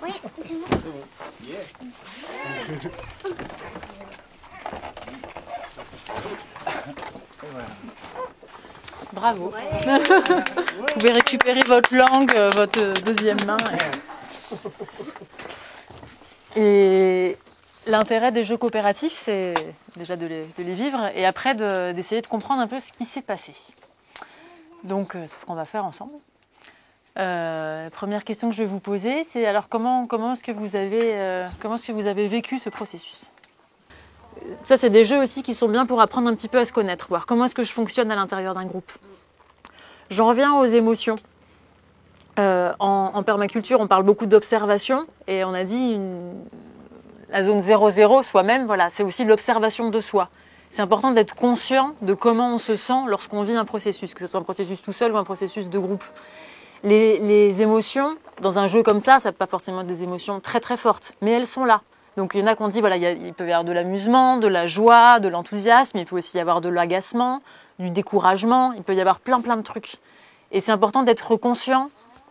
Oui, c'est bon. Yeah. Bravo. Vous pouvez récupérer votre langue, votre deuxième main. Et l'intérêt des jeux coopératifs, c'est déjà de les vivre et après d'essayer de comprendre un peu ce qui s'est passé. Donc, c'est ce qu'on va faire ensemble. Première question que je vais vous poser, c'est alors comment est-ce que vous avez vécu ce processus? Ça, c'est des jeux aussi qui sont bien pour apprendre un petit peu à se connaître, voir comment est-ce que je fonctionne à l'intérieur d'un groupe. J'en reviens aux émotions. En permaculture, on parle beaucoup d'observation et on a dit la zone 0-0 soi-même, voilà, c'est aussi l'observation de soi. C'est important d'être conscient de comment on se sent lorsqu'on vit un processus, que ce soit un processus tout seul ou un processus de groupe. Les émotions, dans un jeu comme ça ne pas forcément être des émotions très très fortes, mais elles sont là. Donc il y en a qu'on dit, voilà, il peut y avoir de l'amusement, de la joie, de l'enthousiasme, il peut aussi y avoir de l'agacement, du découragement, il peut y avoir plein de trucs. Et c'est important d'être conscient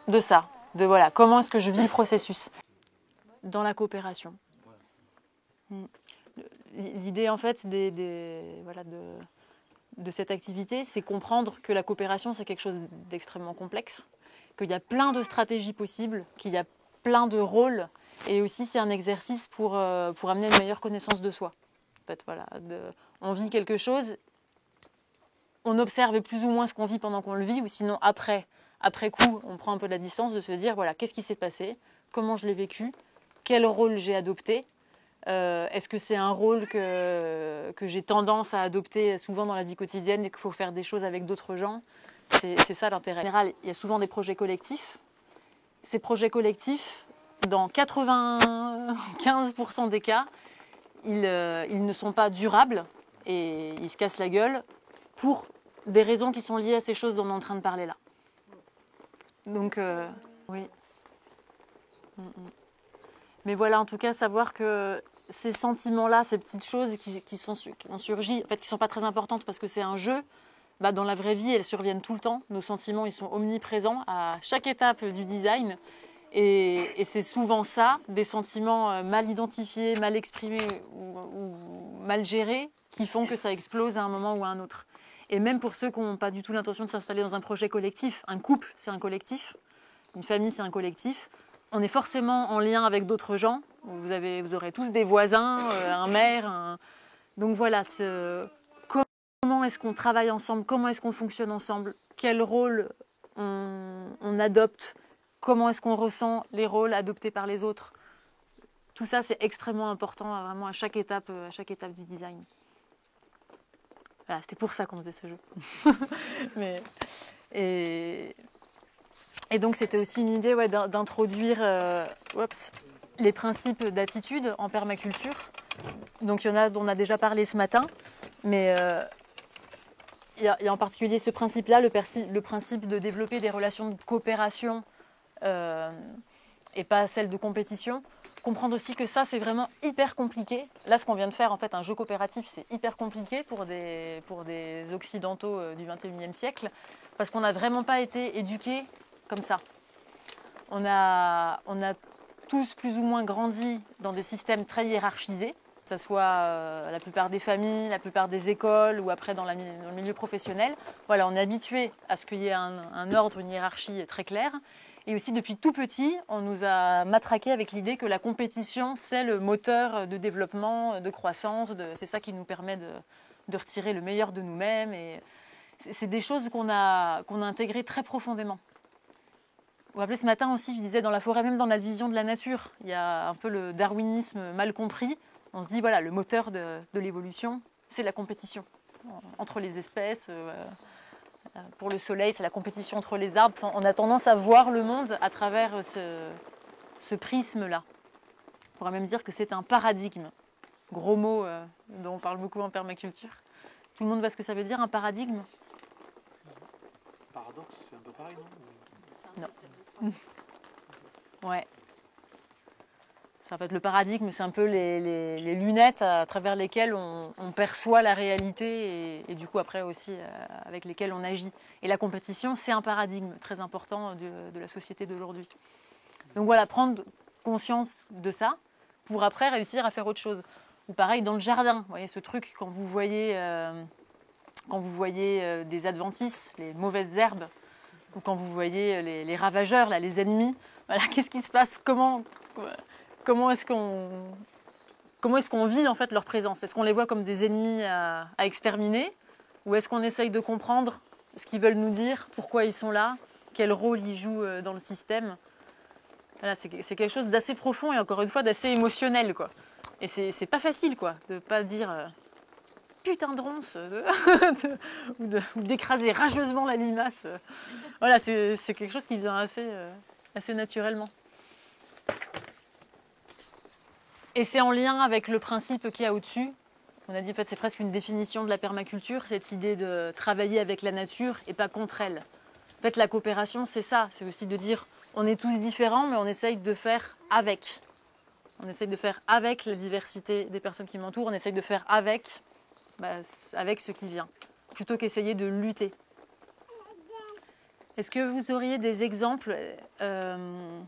de ça, de voilà, comment est-ce que je vis le processus dans la coopération. L'idée en fait de cette activité, c'est comprendre que la coopération c'est quelque chose d'extrêmement complexe, qu'il y a plein de stratégies possibles, qu'il y a plein de rôles, et aussi c'est un exercice pour amener une meilleure connaissance de soi. En fait, voilà, on vit quelque chose, on observe plus ou moins ce qu'on vit pendant qu'on le vit, ou sinon après coup, on prend un peu de la distance de se dire, voilà, qu'est-ce qui s'est passé, comment je l'ai vécu, quel rôle j'ai adopté, est-ce que c'est un rôle que j'ai tendance à adopter souvent dans la vie quotidienne et qu'il faut faire des choses avec d'autres gens. C'est ça l'intérêt. En général, il y a souvent des projets collectifs. Ces projets collectifs, dans 95% des cas, ils ne sont pas durables et ils se cassent la gueule pour des raisons qui sont liées à ces choses dont on est en train de parler là. Donc, oui. Mais voilà, en tout cas, savoir que ces sentiments-là, ces petites choses qui ont surgi, en fait, qui ne sont pas très importantes parce que c'est un jeu, bah, dans la vraie vie, elles surviennent tout le temps. Nos sentiments, ils sont omniprésents à chaque étape du design. Et c'est souvent ça, des sentiments mal identifiés, mal exprimés ou mal gérés, qui font que ça explose à un moment ou à un autre. Et même pour ceux qui n'ont pas du tout l'intention de s'installer dans un projet collectif, un couple, c'est un collectif, une famille, c'est un collectif. On est forcément en lien avec d'autres gens. Vous aurez tous des voisins, un maire. Donc voilà, comment est-ce qu'on travaille ensemble, comment est-ce qu'on fonctionne ensemble, quel rôle on adopte, comment est-ce qu'on ressent les rôles adoptés par les autres. Tout ça, c'est extrêmement important vraiment à chaque étape du design. Voilà, c'était pour ça qu'on faisait ce jeu. Et donc, c'était aussi une idée d'introduire les principes d'attitude en permaculture. Donc, il y en a dont on a déjà parlé ce matin, mais il y a en particulier ce principe-là, le principe de développer des relations de coopération et pas celles de compétition. Comprendre aussi que ça, c'est vraiment hyper compliqué. Là, ce qu'on vient de faire, en fait, un jeu coopératif, c'est hyper compliqué pour des occidentaux du XXIe siècle, parce qu'on n'a vraiment pas été éduqués comme ça. On a tous plus ou moins grandi dans des systèmes très hiérarchisés, que ce soit la plupart des familles, la plupart des écoles ou après dans le milieu professionnel. Voilà, on est habitué à ce qu'il y ait un ordre, une hiérarchie très claire. Et aussi, depuis tout petit, on nous a matraqué avec l'idée que la compétition, c'est le moteur de développement, de croissance. C'est ça qui nous permet de retirer le meilleur de nous-mêmes. Et c'est des choses qu'on a intégrées très profondément. Vous vous rappelez, ce matin aussi, je disais, dans la forêt, même dans notre vision de la nature, il y a un peu le darwinisme mal compris. On se dit, voilà, le moteur de l'évolution, c'est la compétition entre les espèces. Pour le soleil, c'est la compétition entre les arbres. Enfin, on a tendance à voir le monde à travers ce prisme-là. On pourrait même dire que c'est un paradigme. Gros mot dont on parle beaucoup en permaculture. Tout le monde voit ce que ça veut dire, un paradigme? Paradoxe, c'est un peu pareil, non? Non. Ouais. en fait, le paradigme, c'est un peu les lunettes à travers lesquelles on perçoit la réalité et du coup après aussi avec lesquelles on agit. Et la compétition, c'est un paradigme très important de la société d'aujourd'hui. Donc voilà, prendre conscience de ça pour après réussir à faire autre chose. Ou pareil dans le jardin, vous voyez ce truc quand vous voyez des adventices, les mauvaises herbes, ou quand vous voyez les ravageurs, là, les ennemis, voilà, qu'est-ce qui se passe? Comment est-ce qu'on vit en fait leur présence? Est-ce qu'on les voit comme des ennemis à exterminer? Ou est-ce qu'on essaye de comprendre ce qu'ils veulent nous dire, pourquoi ils sont là, quel rôle ils jouent dans le système? Voilà, c'est quelque chose d'assez profond et encore une fois d'assez émotionnel, quoi. Et c'est pas facile, quoi, de pas dire putain de ronce ou d'écraser rageusement la limace. Voilà, c'est quelque chose qui vient assez naturellement. Et c'est en lien avec le principe qu'il y a au-dessus. On a dit en fait c'est presque une définition de la permaculture, cette idée de travailler avec la nature et pas contre elle. En fait la coopération c'est ça, c'est aussi de dire on est tous différents mais on essaye de faire avec. On essaye de faire avec la diversité des personnes qui m'entourent, on essaye de faire avec ce qui vient, plutôt qu'essayer de lutter. Est-ce que vous auriez des exemples d'un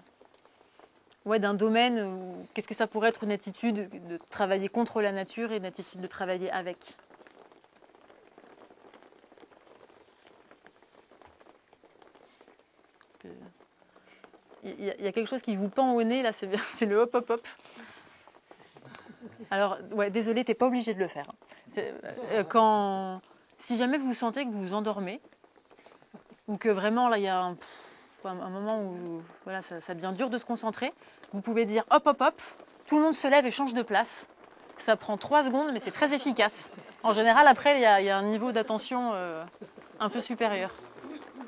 domaine où qu'est-ce que ça pourrait être une attitude de travailler contre la nature et une attitude de travailler avec? Il y a quelque chose qui vous pend au nez là, c'est le hop hop hop. Alors ouais, désolé, t'es pas obligé de le faire. Si jamais vous sentez que vous vous endormez ou que vraiment là il y a un moment où voilà, ça devient dur de se concentrer, vous pouvez dire hop hop hop, tout le monde se lève et change de place. Ça prend 3 secondes, mais c'est très efficace. En général, après, il y a un niveau d'attention un peu supérieur.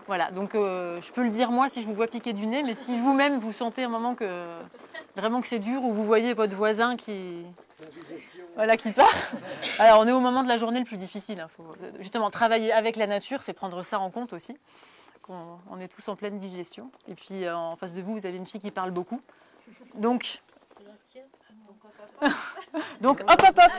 Voilà, donc je peux le dire moi si je vous vois piquer du nez, mais si vous-même vous sentez un moment vraiment que c'est dur ou vous voyez votre voisin qui part. Alors on est au moment de la journée le plus difficile. Faut justement travailler avec la nature, c'est prendre ça en compte aussi. On est tous en pleine digestion. Et puis en face de vous, vous avez une fille qui parle beaucoup. Donc hop hop hop.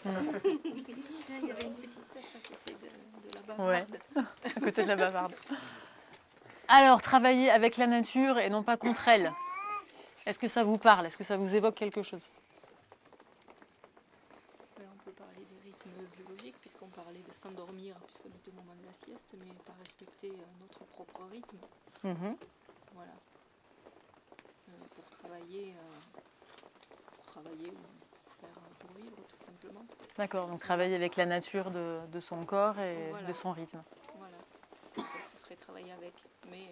Il y avait une petite place à côté de la bavarde. Ouais, à côté de la bavarde. Alors, travailler avec la nature et non pas contre elle. Est-ce que ça vous parle? Est-ce que ça vous évoque quelque chose? On peut parler des rythmes biologiques, puisqu'on parlait de s'endormir, puisqu'on est au moment de la sieste, mais pas respecter notre propre rythme. Voilà. Pour travailler ou pour vivre, tout simplement. D'accord, donc travailler avec la nature de son corps et voilà. de son rythme. Voilà, ce serait travailler avec. Mais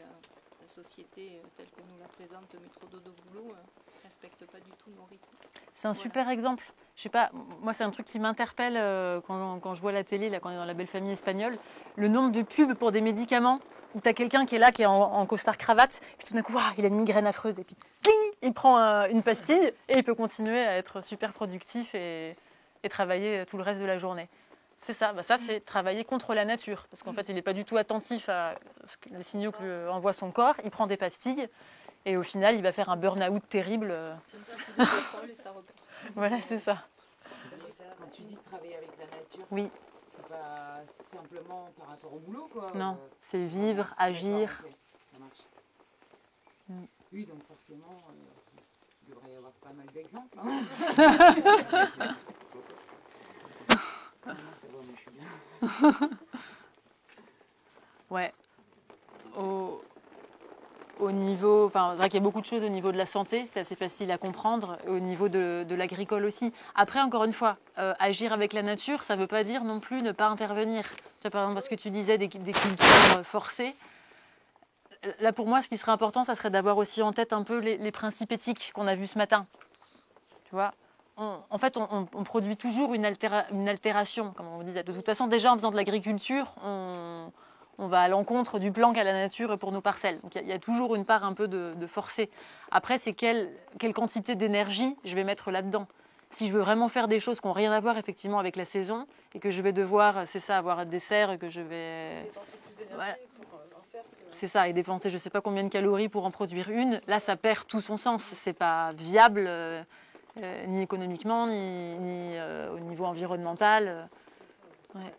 la société telle qu'on nous la présente, métro dodo boulot, ne respecte pas du tout nos rythmes. C'est un super exemple. Je sais pas, moi c'est un truc qui m'interpelle quand je vois la télé, là, quand on est dans La Belle Famille espagnole, le nombre de pubs pour des médicaments où tu as quelqu'un qui est là, qui est en costard cravate, et puis tout d'un coup, il a une migraine affreuse, et puis cling, il prend une pastille et il peut continuer à être super productif et travailler tout le reste de la journée. C'est ça, ça c'est travailler contre la nature, parce qu'en fait il n'est pas du tout attentif à les signaux que lui envoie son corps, il prend des pastilles, et au final il va faire un burn-out terrible. Voilà, c'est ça. Quand tu dis travailler avec la nature, oui. C'est pas simplement par rapport au boulot, quoi. Non, c'est vivre, agir. Okay. Ça marche. Oui, donc forcément, il devrait y avoir pas mal d'exemples. Hein. Non, ça va, moi je suis bien. Ouais. Au niveau, c'est vrai qu'il y a beaucoup de choses au niveau de la santé, c'est assez facile à comprendre, et au niveau de l'agricole aussi. Après, encore une fois, agir avec la nature, ça ne veut pas dire non plus ne pas intervenir. Tu vois, par exemple, parce que tu disais des cultures forcées. Là, pour moi, ce qui serait important, ça serait d'avoir aussi en tête un peu les principes éthiques qu'on a vus ce matin. Tu vois, en fait, on produit toujours une altération, comme on disait. De toute façon, déjà en faisant de l'agriculture, on on va à l'encontre du plan qu'a la nature pour nos parcelles. Donc il y a toujours une part un peu de forcer. Après, c'est quelle quantité d'énergie je vais mettre là-dedans. Si je veux vraiment faire des choses qui n'ont rien à voir effectivement avec la saison et que je vais devoir, c'est ça, avoir des serres, que je vais... Dépenser plus d'énergie Voilà. pour en faire que... C'est ça, et dépenser je ne sais pas combien de calories pour en produire une, là ça perd tout son sens. C'est pas viable ni économiquement, ni au niveau environnemental. Ouais.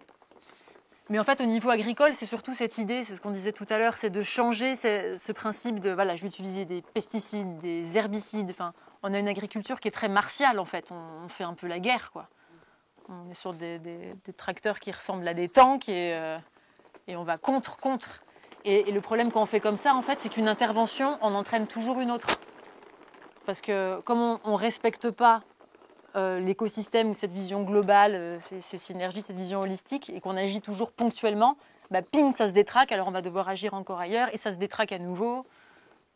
Mais en fait, au niveau agricole, c'est surtout cette idée, c'est ce qu'on disait tout à l'heure, c'est de changer ce principe de, voilà, je vais utiliser des pesticides, des herbicides. Enfin, on a une agriculture qui est très martiale, en fait. On fait un peu la guerre, quoi. On est sur des tracteurs qui ressemblent à des tanks et on va contre. Et le problème quand on fait comme ça, en fait, c'est qu'une intervention en entraîne toujours une autre. Parce que comme on ne respecte pas l'écosystème ou cette vision globale, ces synergies, cette vision holistique, et qu'on agit toujours ponctuellement, bah, ping, ça se détraque, alors on va devoir agir encore ailleurs, et ça se détraque à nouveau.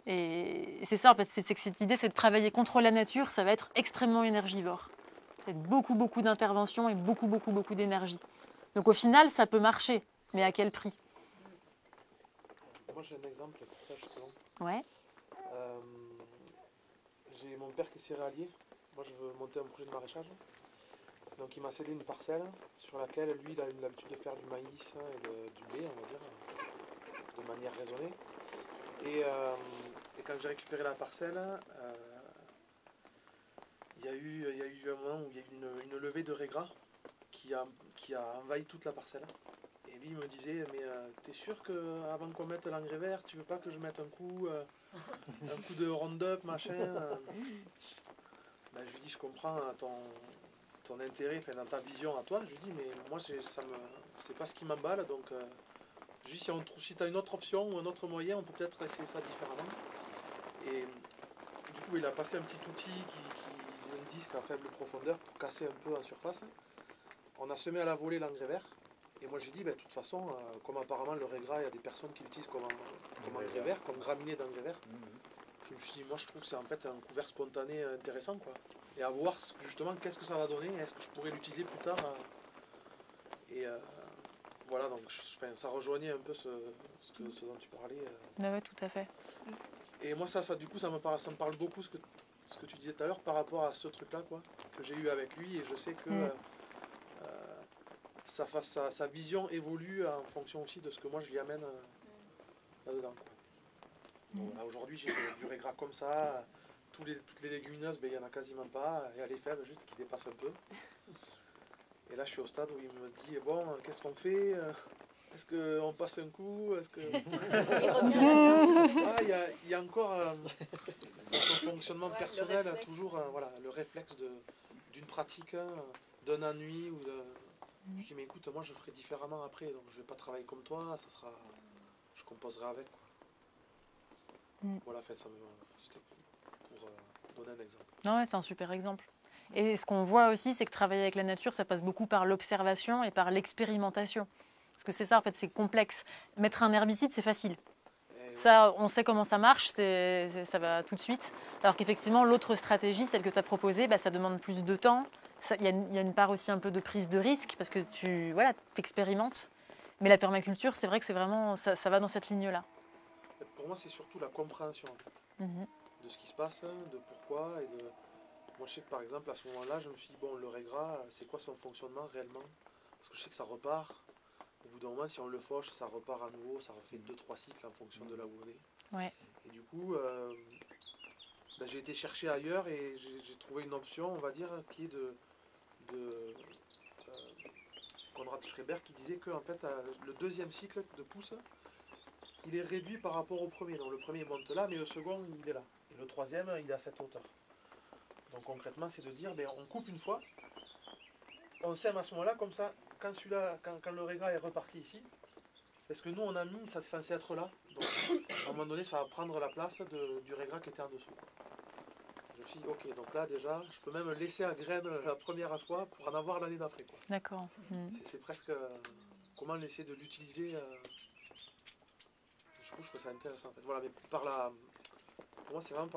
Et c'est ça, en fait, c'est que cette idée, c'est de travailler contre la nature, ça va être extrêmement énergivore. Ça va être beaucoup d'interventions et beaucoup d'énergie. Donc au final, ça peut marcher, mais à quel prix? Moi j'ai un exemple pour ça justement. Ouais. J'ai mon père qui est céréalier. Moi je veux monter un projet de maraîchage. Donc il m'a cédé une parcelle sur laquelle lui il a l'habitude de faire du maïs et du blé, on va dire, de manière raisonnée. Et quand j'ai récupéré la parcelle, il y a eu un moment où il y a eu une levée de raigrats qui a envahi toute la parcelle. Et lui il me disait, mais t'es sûr qu'avant qu'on mette l'engrais vert, tu veux pas que je mette un coup de Roundup, machin Ben, je lui dis, je comprends ton intérêt, dans ta vision à toi. Je lui dis, mais moi, c'est pas ce qui m'emballe. Donc, je lui dis, si tu as une autre option ou un autre moyen, on peut peut-être essayer ça différemment. Et du coup, il a passé un petit outil un disque à faible profondeur pour casser un peu en surface. On a semé à la volée l'engrais vert. Et moi, j'ai dit, de toute façon, comme apparemment le raigra, il y a des personnes qui l'utilisent comme engrais vert, comme graminé d'engrais vert. Je me suis dit, moi je trouve que c'est en fait un couvert spontané intéressant, quoi. Et à voir justement qu'est-ce que ça va donner, est-ce que je pourrais l'utiliser plus tard. Voilà, donc ça rejoignait un peu ce dont tu parlais. Oui, tout à fait. Et moi ça du coup ça me parle beaucoup ce que tu disais tout à l'heure par rapport à ce truc-là, quoi, que j'ai eu avec lui, et je sais que sa vision évolue en fonction aussi de ce que moi je lui amène là-dedans, quoi. Donc, aujourd'hui, j'ai du raigra comme ça. Toutes les légumineuses, il n'y en a quasiment pas. Il y a les fèves juste qui dépassent un peu. Et là, je suis au stade où il me dit, bon, qu'est-ce qu'on fait? Est-ce qu'on passe un coup? Est-ce que... il y a encore dans son fonctionnement personnel toujours le réflexe d'une pratique, d'un ennui. Je dis, mais écoute, moi je ferai différemment après. Donc je ne vais pas travailler comme toi. Je composerai avec, quoi. Voilà, c'était pour donner un exemple. Non, ouais, c'est un super exemple. Et ce qu'on voit aussi, c'est que travailler avec la nature, ça passe beaucoup par l'observation et par l'expérimentation. Parce que c'est ça, en fait, c'est complexe. Mettre un herbicide, c'est facile. Ça, on sait comment ça marche, ça va tout de suite. Alors qu'effectivement, l'autre stratégie, celle que tu as proposée, ça demande plus de temps. Il y a une part aussi un peu de prise de risque, parce que tu expérimentes. Mais la permaculture, c'est vrai que c'est vraiment, ça va dans cette ligne-là. Pour moi, c'est surtout la compréhension, en fait, de ce qui se passe, de pourquoi. Moi, je sais que par exemple, à ce moment-là, je me suis dit, bon, le raigra, c'est quoi son fonctionnement réellement? Parce que je sais que ça repart. Au bout d'un moment, si on le fauche, ça repart à nouveau, ça refait 2-3 cycles en fonction de là où on est. Ouais. Et du coup, j'ai été chercher ailleurs et j'ai trouvé une option, on va dire, qui est c'est Konrad Schreiber qui disait que en fait, le deuxième cycle de pousse, il est réduit par rapport au premier. Donc le premier monte là, mais le second, il est là. Et le troisième, il est à cette hauteur. Donc concrètement, c'est de dire, on coupe une fois, on sème à ce moment-là, comme ça, quand le raigra est reparti ici, parce que nous on a mis, ça c'est censé être là, donc à un moment donné, ça va prendre la place du raigra qui était en dessous. Je me suis dit, ok, donc là déjà, je peux même laisser à graine la première fois pour en avoir l'année d'après, quoi. D'accord. C'est presque comment essayer de l'utiliser. Je trouve ça intéressant, en fait. Voilà, mais pour moi, c'est vraiment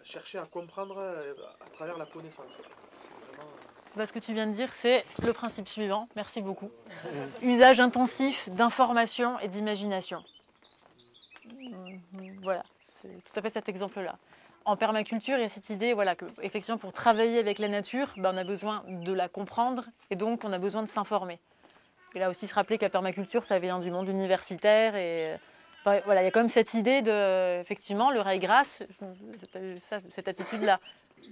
chercher à comprendre à travers la connaissance. C'est vraiment... ce que tu viens de dire, c'est le principe suivant. Merci beaucoup. Usage intensif d'information et d'imagination. Voilà, c'est tout à fait cet exemple-là. En permaculture, il y a cette idée voilà, que, effectivement, pour travailler avec la nature, on a besoin de la comprendre et donc on a besoin de s'informer. Et là aussi, se rappeler que la permaculture, ça vient du monde universitaire. Et voilà, il y a quand même cette idée de, effectivement, le rail grasse, cette attitude-là.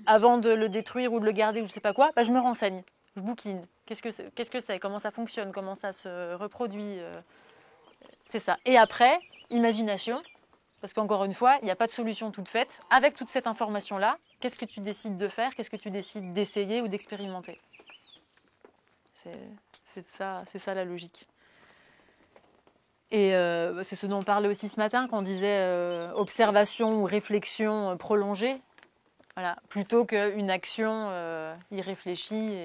Avant de le détruire ou de le garder ou je ne sais pas quoi, je me renseigne, je bouquine. Qu'est-ce que c'est, comment ça fonctionne, comment ça se reproduit. C'est ça. Et après, imagination. Parce qu'encore une fois, il n'y a pas de solution toute faite. Avec toute cette information-là, qu'est-ce que tu décides de faire? Qu'est-ce que tu décides d'essayer ou d'expérimenter? C'est ça la logique. Et c'est ce dont on parlait aussi ce matin, quand on disait observation ou réflexion prolongée. Voilà, plutôt qu'une action irréfléchie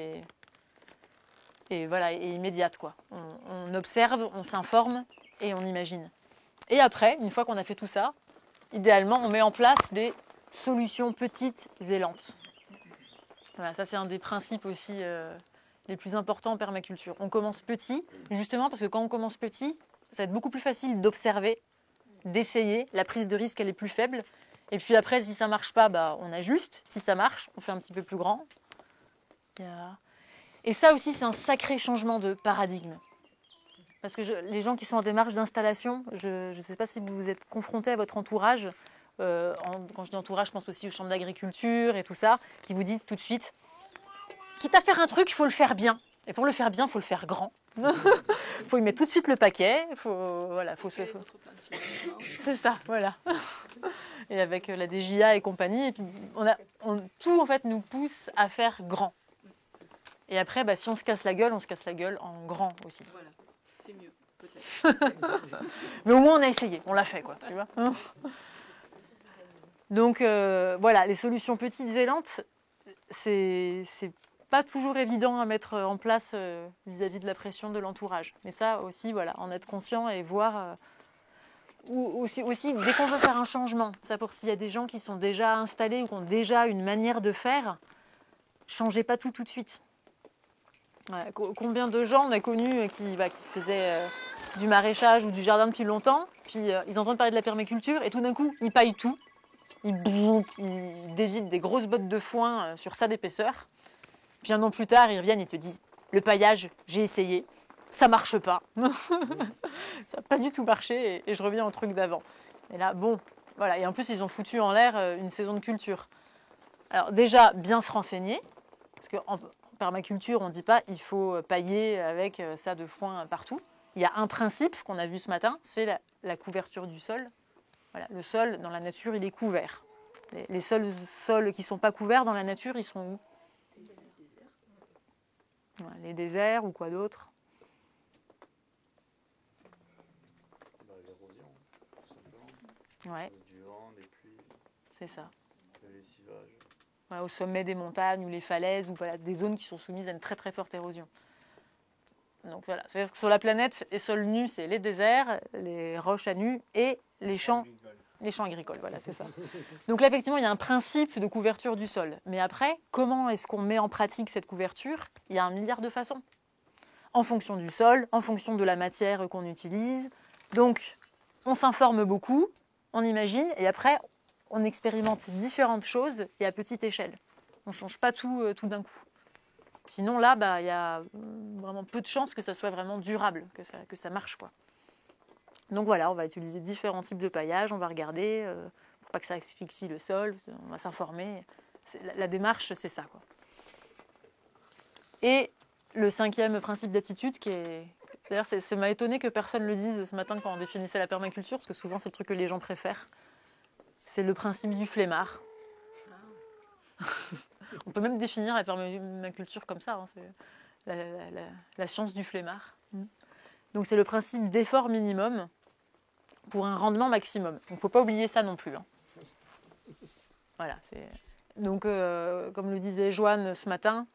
et immédiate, quoi. On observe, on s'informe et on imagine. Et après, une fois qu'on a fait tout ça, idéalement, on met en place des solutions petites et lentes. Voilà, ça, c'est un des principes aussi les plus importants en permaculture. On commence petit, justement parce que quand on commence petit, ça va être beaucoup plus facile d'observer, d'essayer. La prise de risque, elle est plus faible. Et puis après, si ça ne marche pas, on ajuste. Si ça marche, on fait un petit peu plus grand. Et ça aussi, c'est un sacré changement de paradigme. Parce que les gens qui sont en démarche d'installation, je ne sais pas si vous vous êtes confrontés à votre entourage. Quand je dis entourage, je pense aussi aux chambres d'agriculture et tout ça, qui vous dit tout de suite, quitte à faire un truc, il faut le faire bien. Et pour le faire bien, il faut le faire grand. Il faut y mettre tout de suite le paquet. C'est ça, voilà. Et avec la DJA et compagnie, et puis tout en fait nous pousse à faire grand. Et après, si on se casse la gueule en grand aussi. Voilà, c'est mieux, peut-être. Mais au moins on a essayé, on l'a fait, quoi. Tu vois. Donc voilà, les solutions petites et lentes, c'est pas toujours évident à mettre en place vis-à-vis de la pression de l'entourage. Mais ça aussi, voilà, en être conscient et voir. Ou aussi, dès qu'on veut faire un changement, ça pour s'il y a des gens qui sont déjà installés ou qui ont déjà une manière de faire, changez pas tout de suite. Voilà. Combien de gens on a connus qui faisaient du maraîchage ou du jardin depuis longtemps, puis ils entendent parler de la permaculture et tout d'un coup, ils paillent tout, ils dévident des grosses bottes de foin sur ça d'épaisseur, puis un an plus tard, ils reviennent et te disent « Le paillage, j'ai essayé. » Ça marche pas. Ça n'a pas du tout marché et je reviens au truc d'avant. Et là, voilà. Et en plus, ils ont foutu en l'air une saison de culture. Alors déjà, bien se renseigner, parce qu'en permaculture, on ne dit pas il faut pailler avec ça de foin partout. Il y a un principe qu'on a vu ce matin, c'est la couverture du sol. Voilà, le sol, dans la nature, il est couvert. Les seuls sols qui ne sont pas couverts dans la nature, ils sont où? Voilà, les déserts ou quoi d'autre? Ouais. Du vent, des pluies. C'est ça. Le lessivage. Ouais, au sommet des montagnes ou les falaises, ou voilà, des zones qui sont soumises à une très très forte érosion. Donc voilà, c'est-à-dire que sur la planète, les sols nus, c'est les déserts, les roches à nu et les champs agricoles. Voilà, c'est ça. Donc là, effectivement, il y a un principe de couverture du sol. Mais après, comment est-ce qu'on met en pratique cette couverture? Il y a 1 milliard de façons. En fonction du sol, en fonction de la matière qu'on utilise. Donc, on s'informe beaucoup, on imagine, et après, on expérimente différentes choses et à petite échelle. On ne change pas tout d'un coup. Sinon, là, il y a vraiment peu de chances que ça soit vraiment durable, que ça marche, quoi. Donc voilà, on va utiliser différents types de paillage, on va regarder, pour pas que ça asphyxie le sol, on va s'informer. La démarche, c'est ça, quoi. Et le 5e principe d'attitude, qui est... D'ailleurs, ça m'a étonné que personne ne le dise ce matin quand on définissait la permaculture, parce que souvent, c'est le truc que les gens préfèrent. C'est le principe du flemmard. On peut même définir la permaculture comme ça, hein, c'est la science du flemmard. Donc, c'est le principe d'effort minimum pour un rendement maximum. Donc, il ne faut pas oublier ça non plus. Hein. Voilà. Donc, comme le disait Joanne ce matin,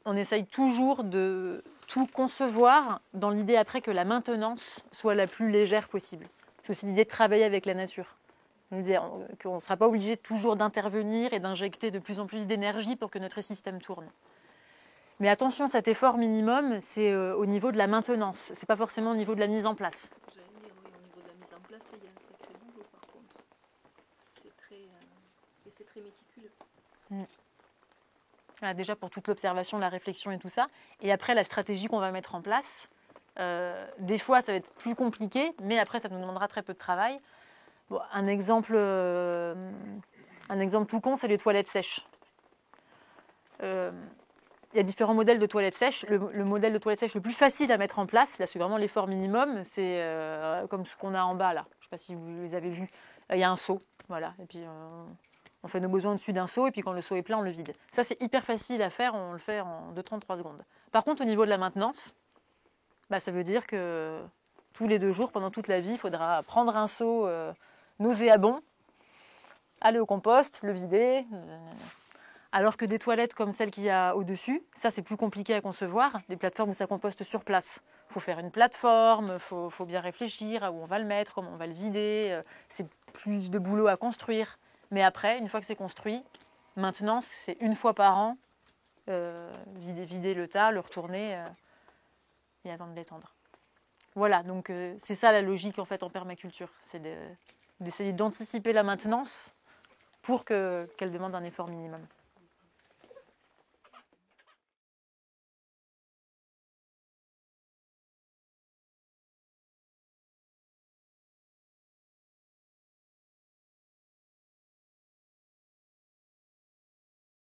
on essaye toujours de tout concevoir dans l'idée après que la maintenance soit la plus légère possible. C'est aussi l'idée de travailler avec la nature. Qu'on ne sera pas obligé toujours d'intervenir et d'injecter de plus en plus d'énergie pour que notre système tourne. Mais attention, cet effort minimum, c'est au niveau de la maintenance. C'est pas forcément au niveau de la mise en place. J'allais dire, oui, au niveau de la mise en place, il y a un sacré boulot par contre. C'est très méticuleux. Voilà, déjà pour toute l'observation, la réflexion et tout ça. Et après, la stratégie qu'on va mettre en place, des fois, ça va être plus compliqué, mais après, ça nous demandera très peu de travail. Bon, un exemple tout con, c'est les toilettes sèches. Il y a différents modèles de toilettes sèches. Le modèle de toilette sèche le plus facile à mettre en place, là c'est vraiment l'effort minimum, c'est comme ce qu'on a en bas là. Je ne sais pas si vous les avez vus. Il y a un seau, voilà. Et puis on fait nos besoins dessus d'un seau et puis quand le seau est plein, on le vide. Ça c'est hyper facile à faire, on le fait en 2-33 secondes. Par contre au niveau de la maintenance, ça veut dire que tous les 2 jours, pendant toute la vie, il faudra prendre un seau nauséabond, aller au compost, le vider. Alors que des toilettes comme celle qu'il y a au-dessus, ça c'est plus compliqué à concevoir, des plateformes où ça composte sur place. Il faut faire une plateforme, il faut bien réfléchir à où on va le mettre, comment on va le vider, c'est plus de boulot à construire. Mais après, une fois que c'est construit, maintenance, c'est 1 fois par an, vider le tas, le retourner et attendre de l'étendre. Voilà, donc c'est ça la logique en fait en permaculture, c'est d'essayer d'anticiper la maintenance pour qu'elle demande un effort minimum.